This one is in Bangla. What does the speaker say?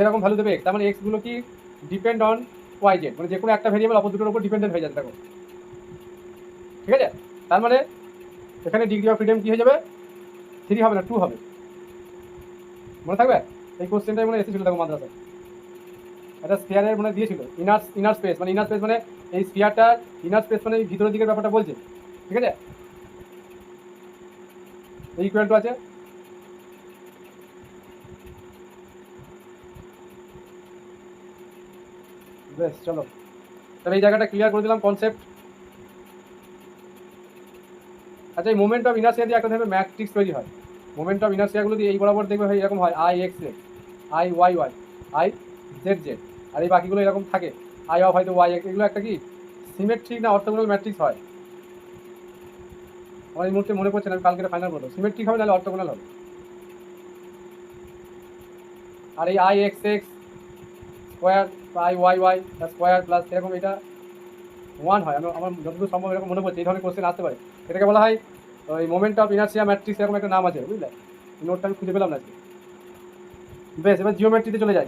সেরকম ভ্যালু দেবে এক্স, তার মানে এক্সগুলো কি ডিপেন্ড অন ওয়াই জেড, মানে যে কোনো একটা ভেরিয়েবল অপর দুটোর উপর ডিপেন্ডেন্ট হয়ে যাচ্ছে দেখো, ঠিক আছে। তার মানে এখানে ডিগ্রি অফ ফ্রিডম কি হয়ে যাবে, 3 হবে না 2 হবে, মনে থাকবে। এই কোশ্চেনটাই মনে এসেছিল দেখো মাদ্রাসায়, একটা স্ফিয়ারের মনে দিয়েছিল ইনার স্পেস, মানে ইনার স্পেস মানে এই স্ফিয়ারটার ইনার স্পেস মানে ভিতরের দিকের ব্যাপারটা বলছে, ঠিক আছে। এই ইকুয়াল টু আছে বেশ, চলো তাহলে এই জায়গাটা ক্লিয়ার করে দিলাম কনসেপ্ট। আচ্ছা, এই মোমেন্ট অফ ইনার্সিয়া দিয়ে একটা দেখবে ম্যাট্রিক্স তৈরি হয়, মোমেন্ট অফ ইনার্সিয়াগুলো দিয়ে এই বরাবর দেখবে হয় এরকম হয়, I x x, I y y, I z z, আর এই বাকিগুলো এরকম থাকে, আই অফ হয়তো ওয়াই এক্স, এগুলো একটা কি সিমেট্রিক না অর্থোগোনাল ম্যাট্রিক্স হয়। আমার এই মুহূর্তে মনে পড়ছে না, আমি কালকে ফাইনাল বলবো, সিমেট্রিক হবে নাহলে অর্থোগোনাল হবে। আর এই I x x square, I y y square plus এরকম এটা 1 হয়, আমার যতদূর সম্ভব এরকম মনে পড়ছে, এই ধরনের কোশ্চেন আসতে পারে। এটাকে বলা হয় ওই মোমেন্ট অফ ইনার্সিয়া ম্যাট্রিক্স, এরকম একটা নাম আছে বুঝলে, নোটটা আমি খুঁজে পেলাম না। বেশ, এবার জিওমেট্রিতে চলে যাই।